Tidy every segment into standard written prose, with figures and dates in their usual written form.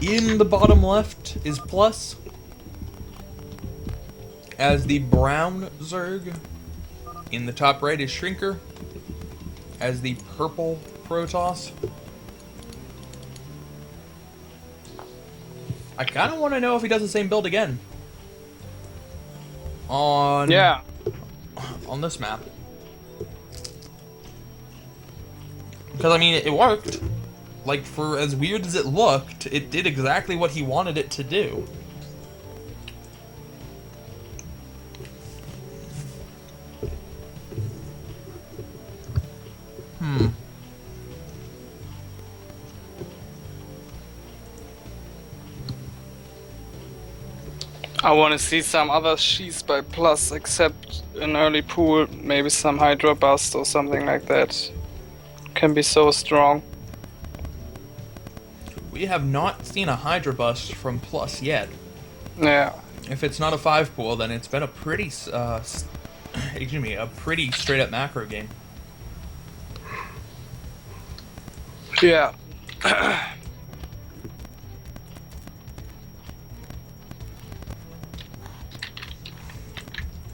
In the bottom left is PluS as the brown Zerg. In the top right is Shrinker as the purple Protoss. I kind of want to know if he does the same build again on this map, because I mean it worked. Like, for as weird as it looked, it did exactly what he wanted it to do. I want to see some other sheets by PluS, except an early pool, maybe some Hydra Bust or something like that. Can be so strong. We have not seen a Hydra Bust from PluS yet. Yeah. If it's not a 5 pool, then it's been a pretty, excuse me, a pretty straight up macro game. Yeah.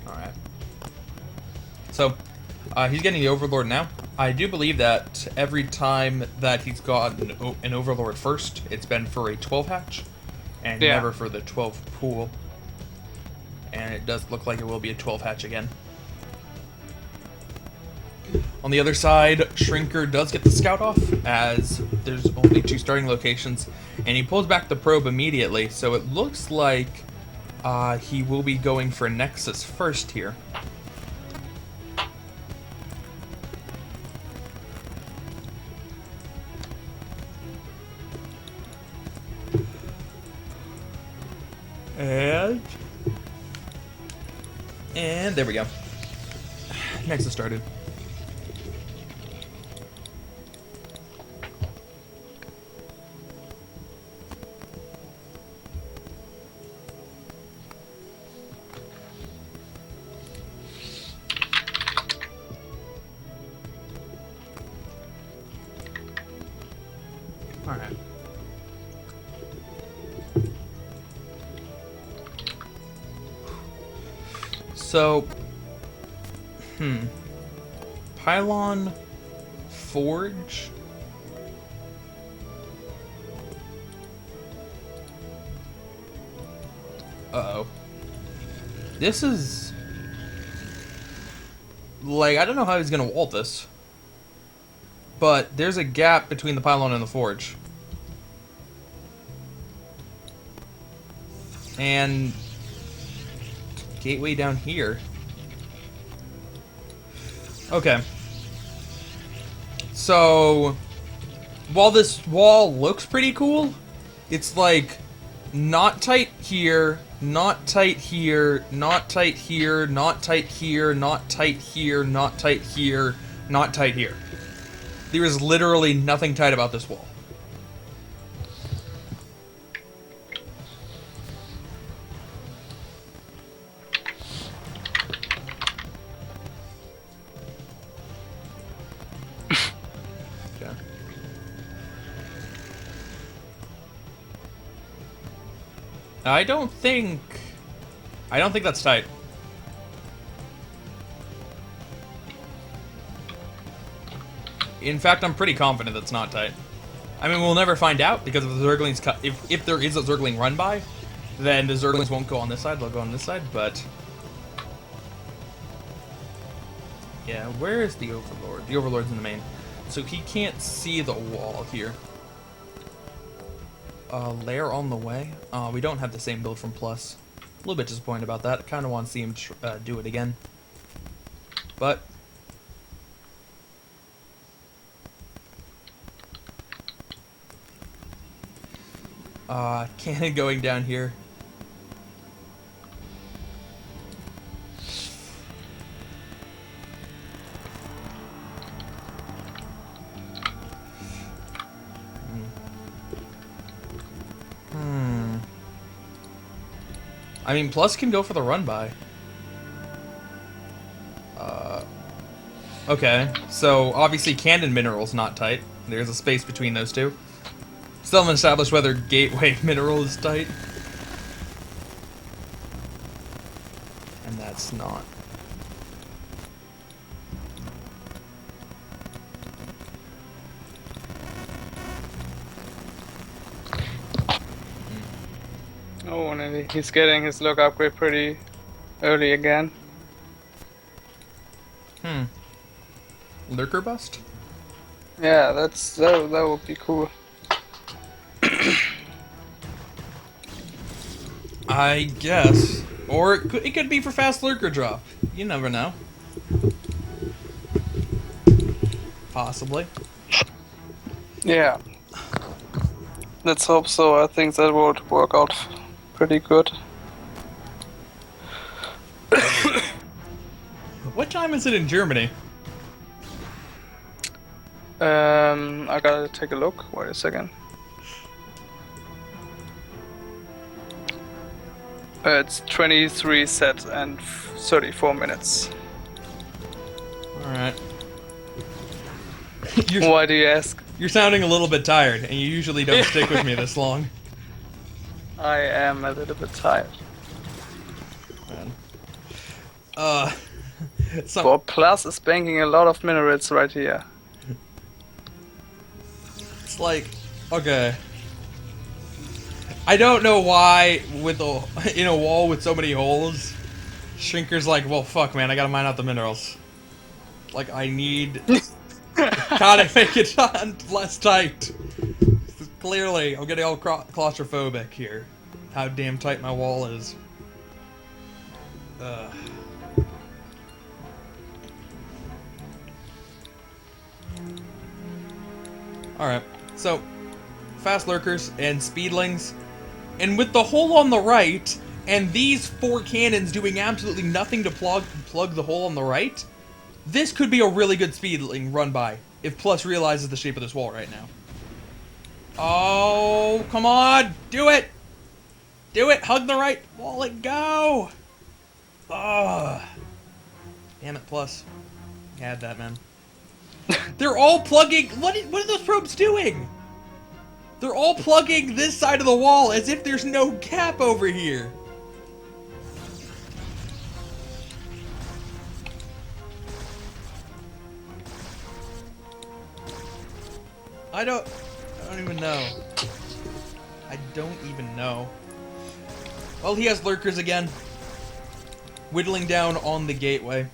Alright. So, he's getting the Overlord now. I do believe that every time that he's gotten an Overlord first, it's been for a 12 hatch, and never for the 12 pool. And it does look like it will be a 12 hatch again. On the other side, Shrinker does get the scout off, as there's only 2 starting locations, and he pulls back the probe immediately, so it looks like he will be going for Nexus first here. And there we go. Nexus started. All right. So, Pylon Forge. Uh-oh. This is... like, I don't know how he's gonna wall this. But there's a gap between the Pylon and the Forge. And... gateway down here. Okay. So, while this wall looks pretty cool, it's like not tight here, not tight here, not tight here, not tight here, not tight here, not tight here, not tight here. There is literally nothing tight about this wall. I don't think that's tight. In fact, I'm pretty confident that's not tight. I mean, we'll never find out, because if the Zerglings if there is a Zergling run by, then the Zerglings won't go on this side, they'll go on this side, but yeah, where is the Overlord? The Overlord's in the main. So he can't see the wall here. Lair on the way. We don't have the same build from PluS. A little bit disappointed about that. Kind of want to see him do it again. But cannon going down here. I mean, PluS can go for the run by. Okay, so obviously Cannon Mineral's not tight. There's a space between those two. Still haven't established whether gateway mineral is tight. And that's not. Oh, and he's getting his look upgrade pretty early again. Lurker bust? Yeah, that would be cool. I guess. Or it could be for fast lurker drop. You never know. Possibly. Yeah. Let's hope so. I think that would work out pretty good. What time is it in Germany? I gotta take a look. Wait a second. It's 23 set and 34 minutes. Alright. Why do you ask? You're sounding a little bit tired, and you usually don't stick with me this long. I am a little bit tired. Man. For PluS is banking a lot of minerals right here. It's like, okay. I don't know why, in a wall with so many holes, Shrinker's like, well, fuck, man, I gotta mine out the minerals. Like, I need... gotta make it less tight. Clearly, I'm getting all claustrophobic here. How damn tight my wall is. Alright, so, fast lurkers and speedlings, and with the hole on the right, and these 4 cannons doing absolutely nothing to plug the hole on the right, this could be a really good speedling run by, if PluS realizes the shape of this wall right now. Oh, come on! Do it! Do it! Hug the right wall and go! Oh. Damn it, PluS. You had that, man. They're all plugging... What are those probes doing? They're all plugging this side of the wall as if there's no gap over here. I don't even know. I don't even know. Well, he has lurkers again. Whittling down on the gateway.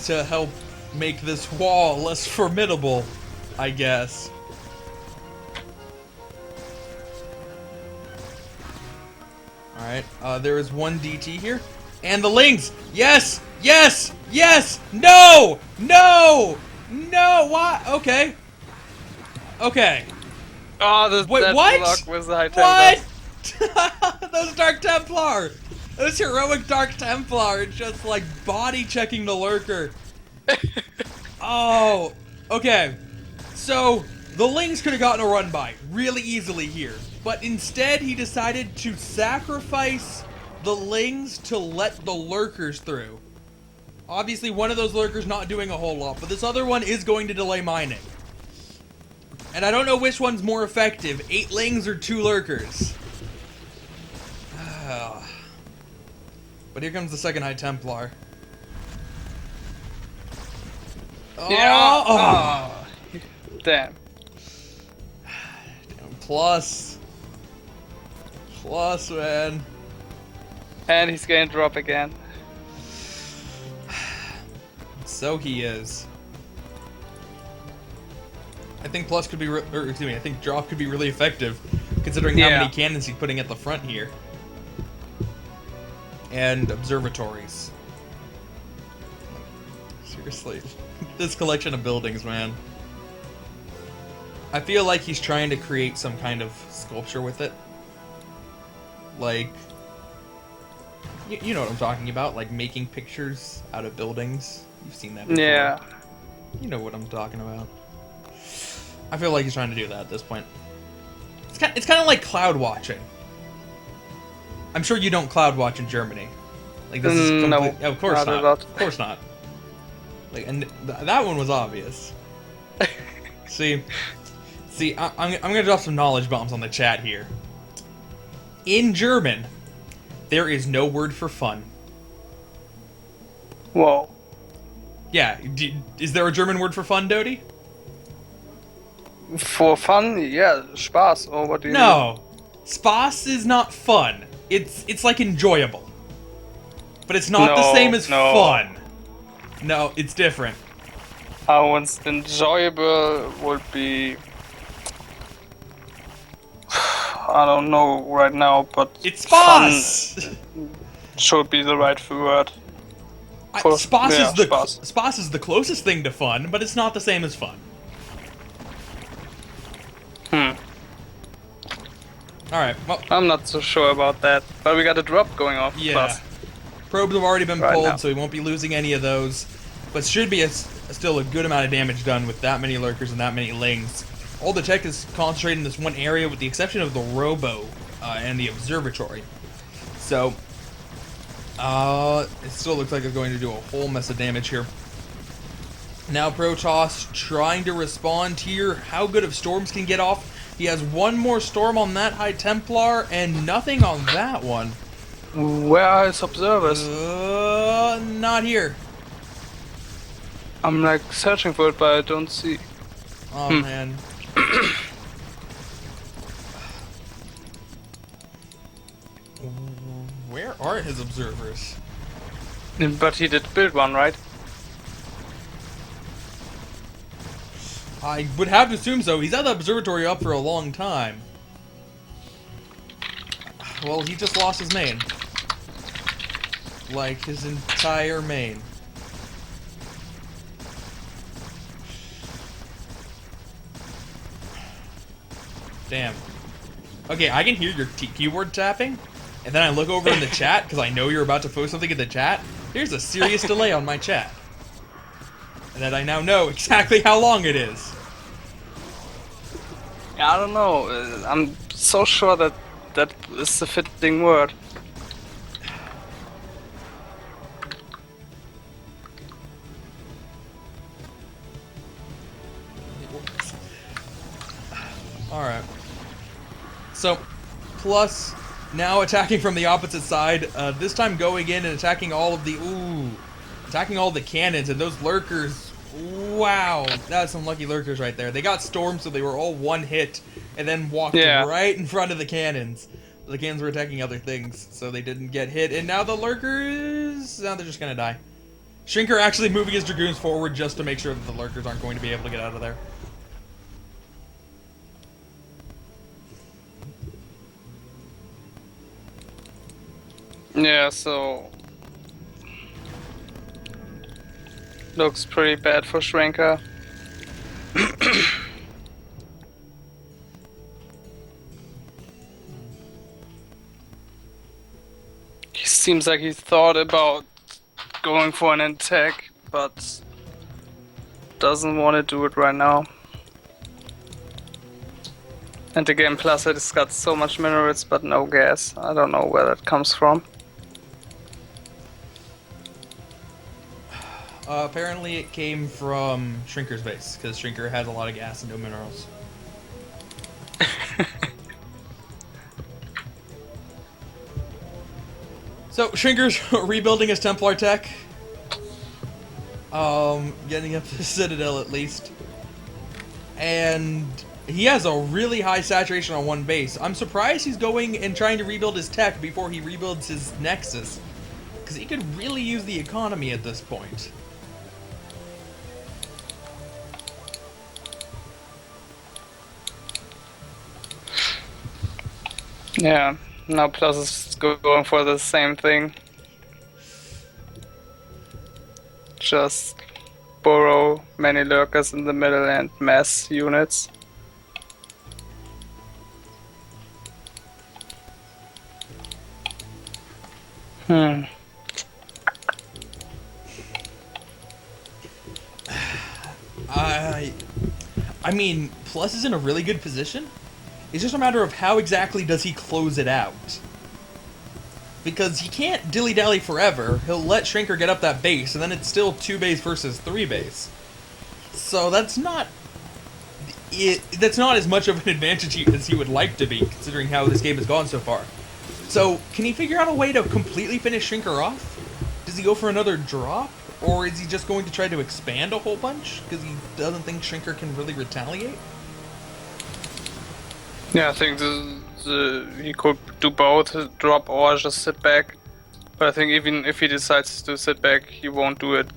To help make this wall less formidable, I guess. Alright, there is one DT here. And the Lings! Yes! Yes! Yes! No! No! No! Why? Okay. Okay. Oh, Wait, that what? block was the high Templar. What? Those Dark Templar! Those heroic Dark Templar just like body checking the lurker. Oh, okay. So, the Lings could have gotten a run by really easily here. But instead, he decided to sacrifice the Lings to let the lurkers through. Obviously, one of those lurkers not doing a whole lot, but this other one is going to delay mining. And I don't know which one's more effective, 8 Lings or 2 lurkers. But here comes the second High Templar. Oh, Yeah. Oh. Damn. Damn, PluS, man. And he's gonna drop again. So he is. I think PluS could be, I think drop could be really effective, considering how many cannons he's putting at the front here. And observatories. Seriously. This collection of buildings, man. I feel like he's trying to create some kind of sculpture with it. Like... You know what I'm talking about, like making pictures out of buildings. You've seen that before. Yeah. You know what I'm talking about. I feel like he's trying to do that at this point. It's kind of like cloud watching. I'm sure you don't cloud watch in Germany. Like this is no, of course not. Of course not. Like, and that one was obvious. See, See, I'm gonna drop some knowledge bombs on the chat here. In German, there is no word for fun. Whoa. Yeah, is there a German word for fun, Dodie? For fun, yeah, Spaß, or what do you mean? No. Spaß is not fun. It's like enjoyable. But it's not the same as fun. No, it's different. How enjoyable would be... I don't know right now, but It's Spaß! fun should be the right word. Spaß is the closest thing to fun, but it's not the same as fun. Alright, well... I'm not so sure about that, but we got a drop going off. Yeah. Plus. Probes have already been Right pulled, now. so he won't be losing any of those. But should be still a good amount of damage done with that many lurkers and that many lings. All the tech is concentrated in this one area with the exception of the robo and the observatory. So, it still looks like it's going to do a whole mess of damage here. Now Protoss trying to respond here. How good of storms can get off? He has one more storm on that High Templar and nothing on that one. Where are his observers? Not here. I'm like searching for it, but I don't see. Oh man. Where are his observers? But he did build one, right? I would have to assume so. He's had the observatory up for a long time. Well, he just lost his main. Like, his entire main. Damn. Okay, I can hear your keyboard tapping, and then I look over in the chat, because I know you're about to post something in the chat. There's a serious delay on my chat. And that I now know exactly how long it is. Yeah, I don't know. I'm so sure that that is the fitting word. Alright. So, PluS now attacking from the opposite side. This time going in and attacking all of the... Ooh. Attacking all the cannons and those lurkers. Wow. That's some lucky lurkers right there. They got stormed so they were all one hit and then walked right in front of the cannons. The cannons were attacking other things, so they didn't get hit. And now the lurkers... Now they're just gonna die. Shrinker actually moving his dragoons forward just to make sure that the lurkers aren't going to be able to get out of there. Yeah, so... Looks pretty bad for Shrinker. He seems like he thought about going for an attack, but doesn't want to do it right now. And again, PluS it's got so much minerals but no gas. I don't know where that comes from. Apparently it came from Shrinker's base, because Shrinker has a lot of gas and no minerals. So, Shrinker's rebuilding his Templar tech. Getting up to Citadel at least. And he has a really high saturation on one base. I'm surprised he's going and trying to rebuild his tech before he rebuilds his Nexus. Because he could really use the economy at this point. Yeah, now PluS is going for the same thing. Just borrow many lurkers in the middle and mass units. I mean, PluS is in a really good position. It's just a matter of how exactly does he close it out. Because he can't dilly-dally forever. He'll let Shrinker get up that base, and then it's still 2 base versus 3 base. So that's not that's not as much of an advantage as he would like to be, considering how this game has gone so far. So, can he figure out a way to completely finish Shrinker off? Does he go for another drop? Or is he just going to try to expand a whole bunch? Because he doesn't think Shrinker can really retaliate? Yeah, I think he could do both, drop or just sit back. But I think even if he decides to sit back, he won't do it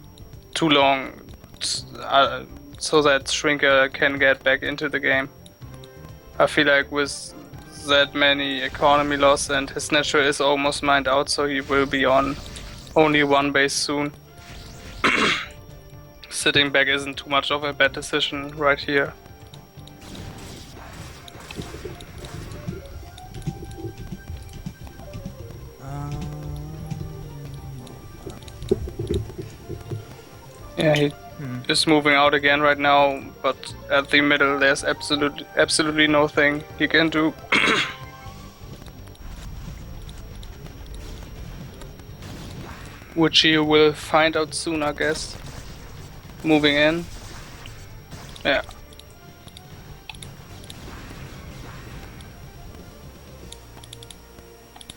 too long, so that Shrinker can get back into the game. I feel like with that many economy loss and his natural is almost mined out, so he will be on only one base soon. Sitting back isn't too much of a bad decision right here. Yeah, he is moving out again right now, but at the middle there's absolutely nothing he can do. Which he will find out soon, I guess. Moving in. Yeah.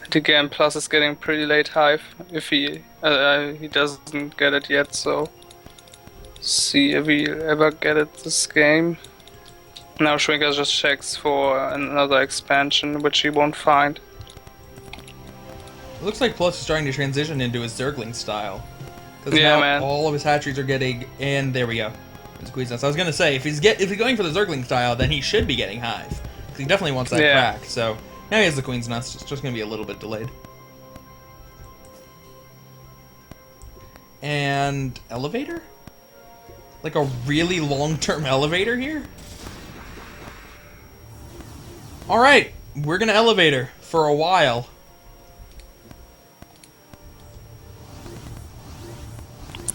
And again, PluS is getting pretty late hive if he doesn't get it yet, so see if he'll ever get it this game. Now Shrinker just checks for another expansion, which he won't find. It looks like PluS is starting to transition into his Zergling style. Because Yeah, now man. all of his hatcheries are getting, and there we go. His Queen's Nest. I was gonna say, if he's going for the Zergling style, then he should be getting hive. Because he definitely wants that crack. So now he has the Queen's Nest. It's just gonna be a little bit delayed. And elevator? Like a really long-term elevator here? Alright, we're gonna elevator for a while.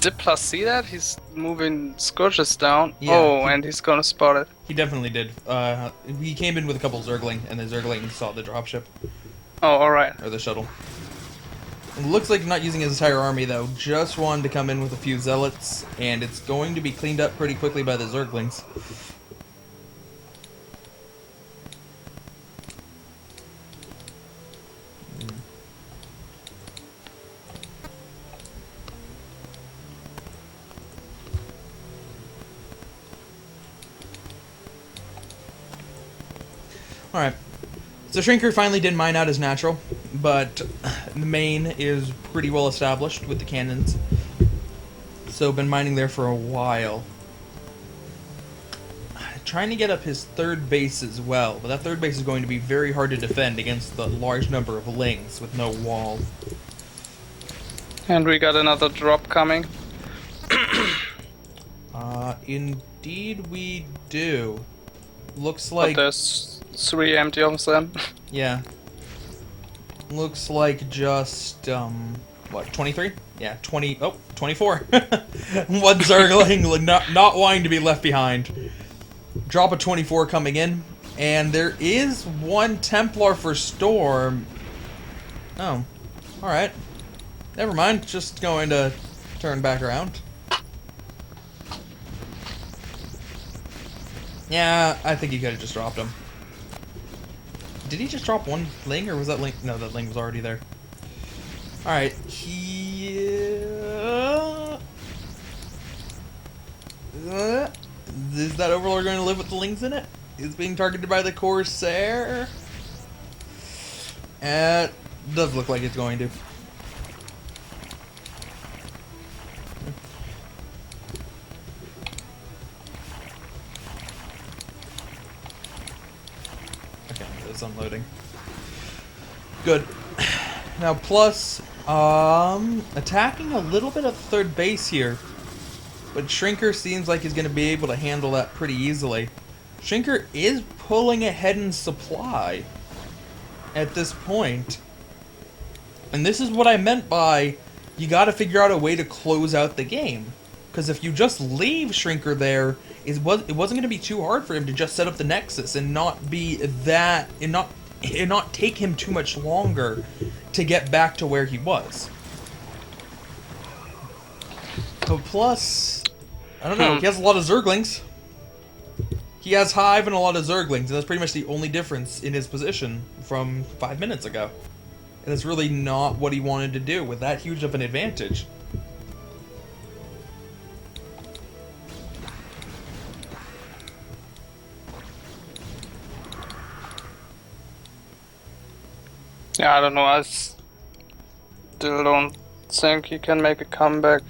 Did PluS see that? He's moving Scourges down. Yeah, oh, and he's gonna spot it. He definitely did. He came in with a couple Zergling, and the Zergling saw the dropship. Oh, alright. Or the shuttle. It looks like he's not using his entire army, though. Just one to come in with a few Zealots, and it's going to be cleaned up pretty quickly by the Zerglings. Alright. So Shrinker finally did mine out his natural, but the main is pretty well established with the cannons. So been mining there for a while. Trying to get up his third base as well, but that third base is going to be very hard to defend against the large number of lings with no wall. And we got another drop coming. Indeed we do. Looks But like... there's 3 empty of them. Yeah. Looks like just, what, 23? Yeah, 24. One Zergling not wanting to be left behind. Drop a 24 coming in. And there is one Templar for Storm. Oh, alright. Never mind, just going to turn back around. Yeah, I think he could have just dropped him. Did he just drop one Ling, or was that Ling? No, that Ling was already there. Alright, is that Overlord going to live with the Lings in it? It's being targeted by the Corsair. It does look like it's going to. Okay, it's unloading. Good. Now PluS, attacking a little bit of third base here. But Shrinker seems like he's going to be able to handle that pretty easily. Shrinker is pulling ahead in supply at this point. And this is what I meant by you got to figure out a way to close out the game. Because if you just leave Shrinker there, it wasn't going to be too hard for him to just set up the Nexus and not be that, and not take him too much longer to get back to where he was. But PluS, I don't know, he has a lot of Zerglings. He has Hive and a lot of Zerglings, and that's pretty much the only difference in his position from 5 minutes ago. And it's really not what he wanted to do with that huge of an advantage. Yeah, I don't know. I still don't think he can make a comeback.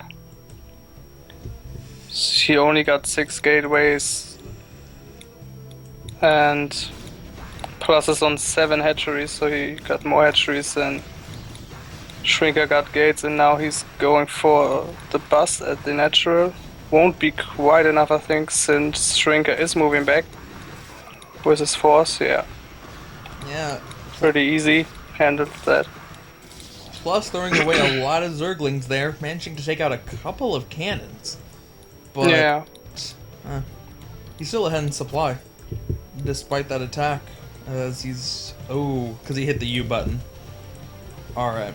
He only got 6 gateways. And PluS is on 7 hatcheries, so he got more hatcheries than Shrinker got gates, and now he's going for the bus at the natural. Won't be quite enough, I think, since Shrinker is moving back with his force. Yeah, pretty easy. Handled that. PluS throwing away a lot of Zerglings there, managing to take out a couple of cannons. But Yeah. He's still ahead in supply, despite that attack. As he's... Oh, because he hit the U button. Alright.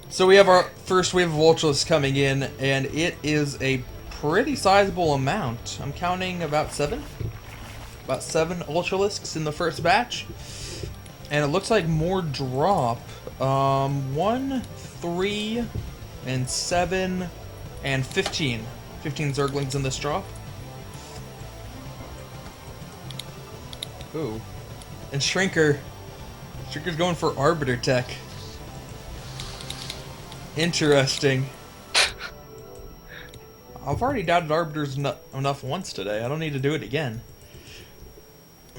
So we have our first wave of Ultras coming in, and it is a pretty sizable amount. I'm counting about 7? About 7 Ultralisks in the first batch. And it looks like more drop. 1, 3, and 7, and 15. 15 Zerglings in this drop. Ooh. And Shrinker's going for Arbiter Tech. Interesting. I've already doubted Arbiters enough once today. I don't need to do it again.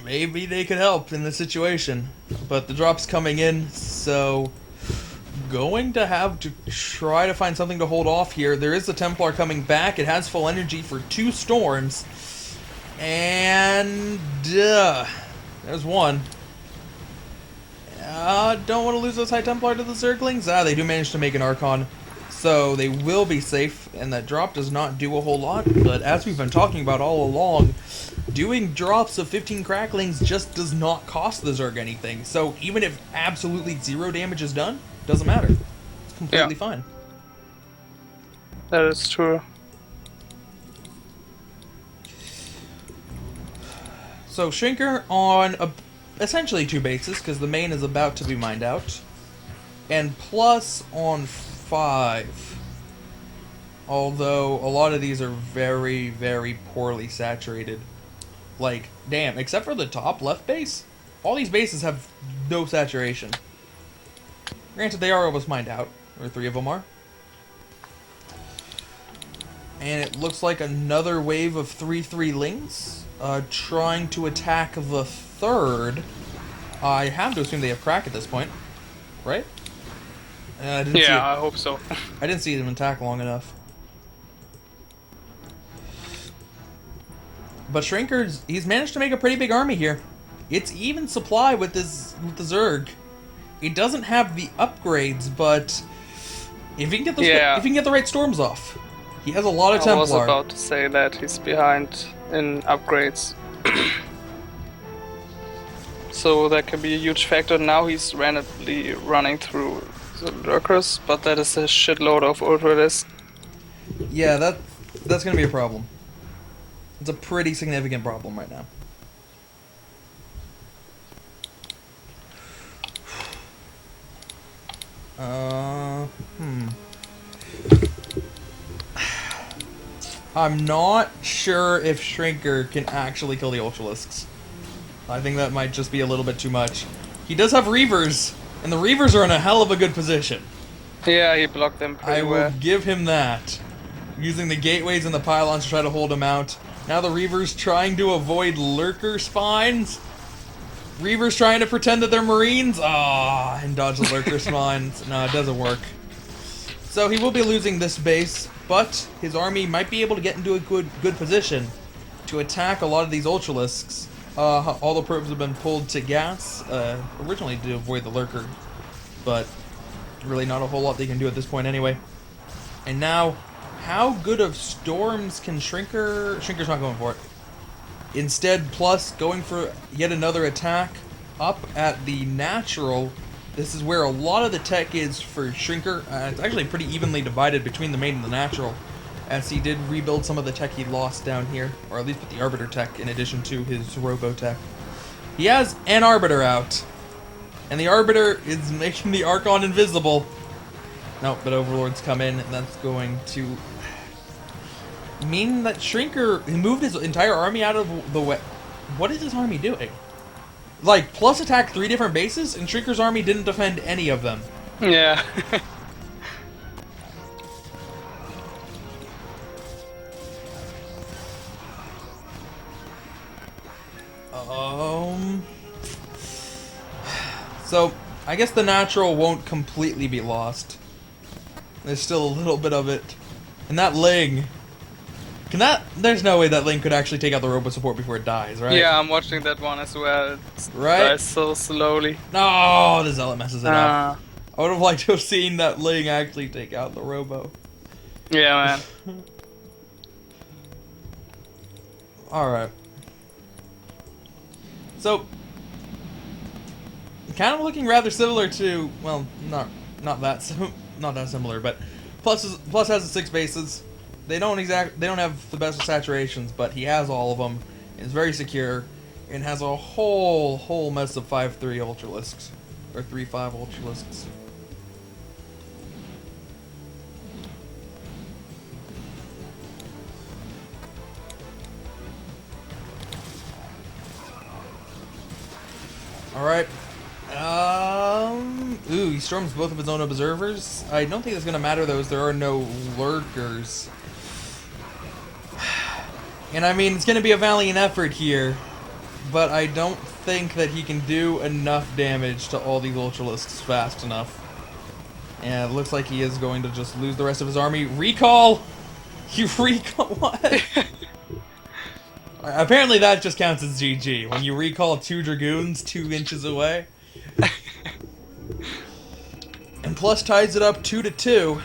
Maybe they could help in this situation. But the drop's coming in, so... Going to have to try to find something to hold off here. There is a Templar coming back. It has full energy for 2 storms. And... there's one. Don't want to lose those High Templar to the Zerglings. They do manage to make an Archon. So they will be safe, and that drop does not do a whole lot. But as we've been talking about all along, doing drops of 15 Cracklings just does not cost the Zerg anything. So even if absolutely 0 damage is done, doesn't matter. It's completely fine. That is true. So Shrinker on essentially 2 bases, because the main is about to be mined out. And PluS on 5. Although a lot of these are very, very poorly saturated. Like, damn, except for the top left base, all these bases have no saturation. Granted, they are almost mined out, or 3 of them are. And it looks like another wave of 3/3 lings trying to attack the 3rd. I have to assume they have crack at this point, right? I hope so. I didn't see them attack long enough. But Shrinker's, he's managed to make a pretty big army here. It's even supply with the Zerg. It doesn't have the upgrades, but if he can get those, if he can get the right storms off, he has a lot of Templar. I was about to say that he's behind in upgrades. So that can be a huge factor. Now he's randomly running through the lurkers, but that is a shitload of Ultralisks. Yeah, that's gonna be a problem. It's a pretty significant problem right now. I'm not sure if Shrinker can actually kill the Ultralisks. I think that might just be a little bit too much. He does have Reavers, and the Reavers are in a hell of a good position. Yeah, he blocked them pretty well. I will give him that. Using the gateways and the pylons to try to hold him out. Now the Reavers trying to avoid lurker spines. Reavers trying to pretend that they're Marines. And dodge the lurker spines. No, it doesn't work. So he will be losing this base, but his army might be able to get into a good position to attack a lot of these Ultralisks. All the probes have been pulled to gas, originally to avoid the lurker, but really not a whole lot they can do at this point anyway. And now, how good of storms can Shrinker... Shrinker's not going for it. Instead, PluS going for yet another attack up at the natural. This is where a lot of the tech is for Shrinker. It's actually pretty evenly divided between the main and the natural. as he did rebuild some of the tech he lost down here, or at least put the Arbiter tech in addition to his Robo tech. He has an Arbiter out, and the Arbiter is making the Archon invisible. No, but Overlords come in, and that's going to mean that Shrinker moved his entire army out of the way. What is his army doing? Like, PluS attacked 3 different bases, and Shrinker's army didn't defend any of them. Yeah. So, I guess the natural won't completely be lost. There's still a little bit of it. And that Ling... There's no way that Ling could actually take out the Robo support before it dies, right? Yeah, I'm watching that one as well. It Right? dies so slowly. No, the Zealot messes it up. I would have liked to have seen that Ling actually take out the Robo. Yeah, man. Alright. So, kind of looking rather similar to, well, not that similar, but PluS has 6 bases. They don't have the best of saturations, but he has all of them. It's very secure and has a whole mess of 5-3 Ultralisks or 3-5 Ultralisks. Alright. Ooh, he storms both of his own observers. I don't think that's gonna matter though, as there are no lurkers. And I mean, it's gonna be a valiant effort here, but I don't think that he can do enough damage to all these Ultralisks fast enough. And it looks like he is going to just lose the rest of his army. Recall! You recall what? Apparently that just counts as GG, when you recall 2 Dragoons 2 inches away. And PluS ties it up 2-2.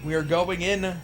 We are going in